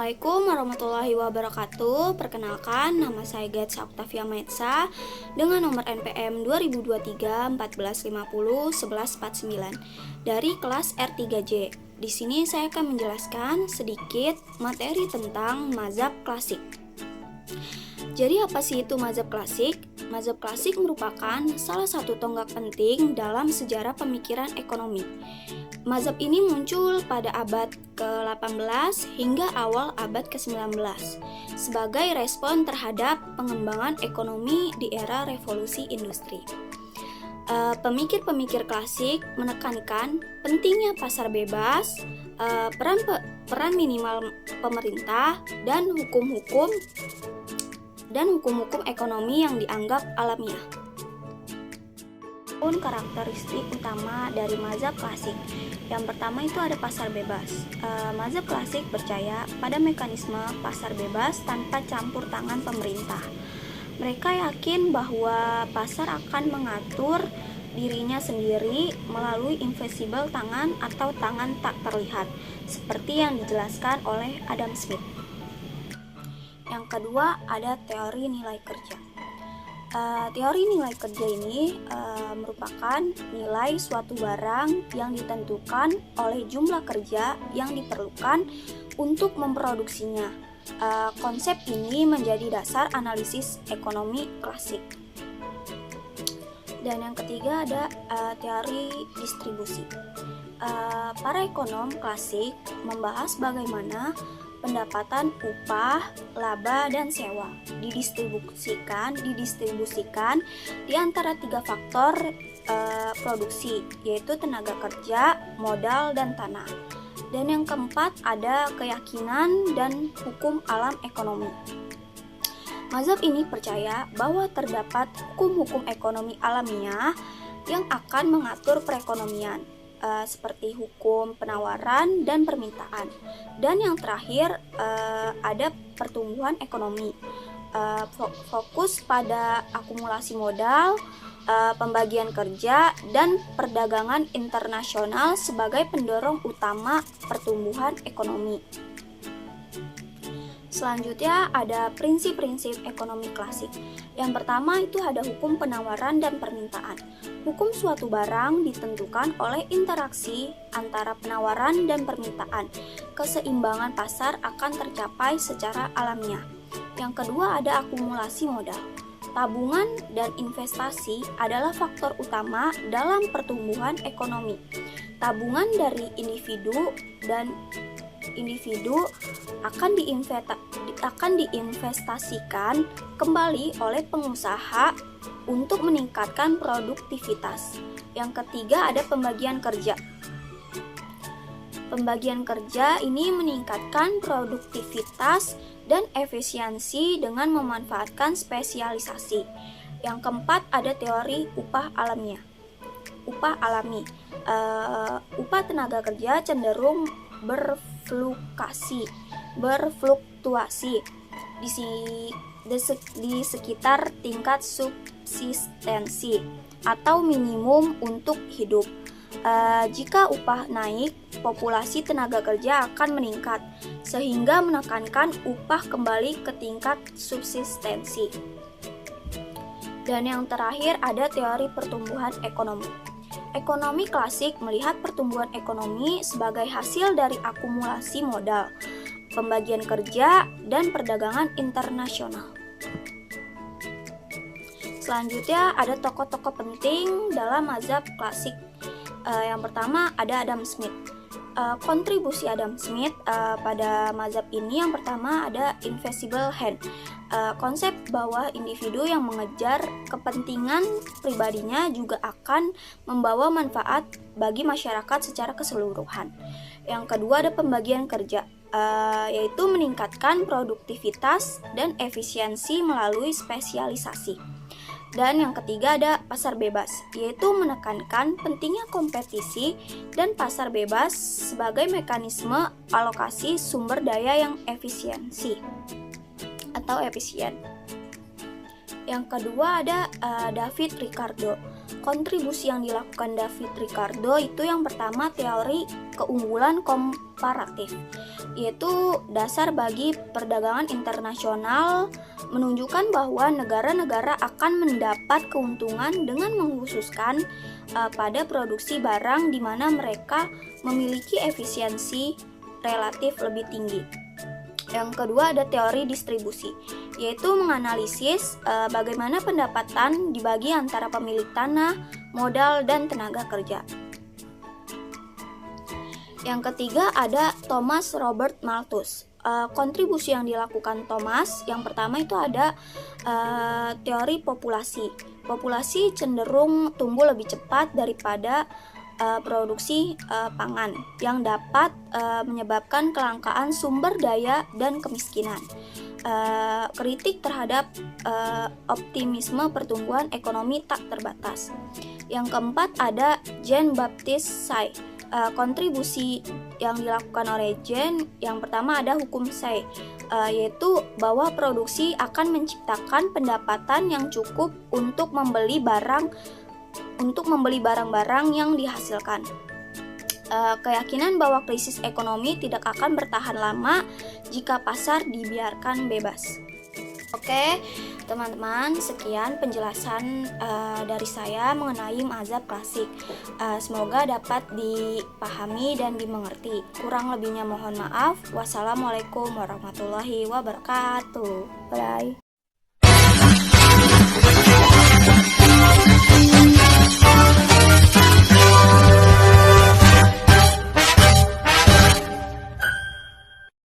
Assalamualaikum warahmatullahi wabarakatuh. Perkenalkan, nama saya Getsa Octavia Maetsa dengan nomor NPM 2023 1450 1149 dari kelas R3J. Di sini saya akan menjelaskan sedikit materi tentang mazhab klasik. Jadi apa sih itu mazhab klasik? Mazhab klasik merupakan salah satu tonggak penting dalam sejarah pemikiran ekonomi. Mazhab ini muncul pada abad ke-18 hingga awal abad ke-19 sebagai respon terhadap pengembangan ekonomi di era revolusi industri. Pemikir-pemikir klasik menekankan pentingnya pasar bebas, peran minimal pemerintah, dan hukum-hukum ekonomi yang dianggap alamiah. Karakteristik utama dari mazhab klasik. Yang pertama itu ada pasar bebas. Mazhab klasik percaya pada mekanisme pasar bebas tanpa campur tangan pemerintah. Mereka yakin bahwa pasar akan mengatur dirinya sendiri melalui invisible tangan atau tangan tak terlihat, seperti yang dijelaskan oleh Adam Smith. Yang kedua ada teori nilai kerja. Teori nilai kerja ini merupakan nilai suatu barang yang ditentukan oleh jumlah kerja yang diperlukan untuk memproduksinya. Konsep ini menjadi dasar analisis ekonomi klasik. Dan yang ketiga ada teori distribusi. Para ekonom klasik membahas bagaimana pendapatan upah, laba, dan sewa didistribusikan di antara tiga faktor produksi, yaitu tenaga kerja, modal, dan tanah. Dan yang keempat ada keyakinan dan hukum alam ekonomi. Mazhab ini percaya bahwa terdapat hukum-hukum ekonomi alamiah yang akan mengatur perekonomian, seperti hukum penawaran dan permintaan. Dan yang terakhir ada pertumbuhan ekonomi, fokus pada akumulasi modal, pembagian kerja, dan perdagangan internasional sebagai pendorong utama pertumbuhan ekonomi. Selanjutnya ada prinsip-prinsip ekonomi klasik. Yang pertama itu ada hukum penawaran dan permintaan. Hukum suatu barang ditentukan oleh interaksi antara penawaran dan permintaan. Keseimbangan pasar akan tercapai secara alamiah. Yang kedua ada akumulasi modal. Tabungan dan investasi adalah faktor utama dalam pertumbuhan ekonomi. Tabungan dari individu akan diinvestasikan kembali oleh pengusaha untuk meningkatkan produktivitas. Yang ketiga ada pembagian kerja. Pembagian kerja ini meningkatkan produktivitas dan efisiensi dengan memanfaatkan spesialisasi. Yang keempat ada teori upah alami. Upah tenaga kerja cenderung berfluktuasi di sekitar tingkat subsistensi atau minimum untuk hidup. Jika upah naik, populasi tenaga kerja akan meningkat sehingga menekankan upah kembali ke tingkat subsistensi. Dan yang terakhir ada teori pertumbuhan ekonomi. Ekonomi klasik melihat pertumbuhan ekonomi sebagai hasil dari akumulasi modal, pembagian kerja, dan perdagangan internasional. Selanjutnya ada tokoh-tokoh penting dalam mazhab klasik. Yang pertama ada Adam Smith. Kontribusi Adam Smith pada mazhab ini yang pertama ada invisible hand. Konsep bahwa individu yang mengejar kepentingan pribadinya juga akan membawa manfaat bagi masyarakat secara keseluruhan. Yang kedua ada pembagian kerja, yaitu meningkatkan produktivitas dan efisiensi melalui spesialisasi. Dan yang ketiga ada pasar bebas, yaitu menekankan pentingnya kompetisi dan pasar bebas sebagai mekanisme alokasi sumber daya yang efisien. Yang kedua ada David Ricardo. kontribusi yang dilakukan David Ricardo itu yang pertama teori keunggulan komparatif, yaitu dasar bagi perdagangan internasional menunjukkan bahwa negara-negara akan mendapat keuntungan dengan mengkhususkan pada produksi barang di mana mereka memiliki efisiensi relatif lebih tinggi. Yang kedua ada teori distribusi, yaitu menganalisis bagaimana pendapatan dibagi antara pemilik tanah, modal, dan tenaga kerja. Yang ketiga ada Thomas Robert Malthus. Kontribusi yang dilakukan Thomas, yang pertama itu ada teori populasi. Populasi cenderung tumbuh lebih cepat daripada produksi pangan yang dapat menyebabkan kelangkaan sumber daya dan kemiskinan. Kritik terhadap optimisme pertumbuhan ekonomi tak terbatas. Yang keempat ada Jean-Baptiste Say. Kontribusi yang dilakukan oleh Jean, yang pertama ada hukum Say, yaitu bahwa produksi akan menciptakan pendapatan yang cukup untuk membeli barang-barang yang dihasilkan. Keyakinan bahwa krisis ekonomi tidak akan bertahan lama jika pasar dibiarkan bebas. Oke, teman-teman, sekian penjelasan dari saya mengenai mazhab klasik. Semoga dapat dipahami dan dimengerti. Kurang lebihnya mohon maaf. Wassalamualaikum warahmatullahi wabarakatuh. Bye.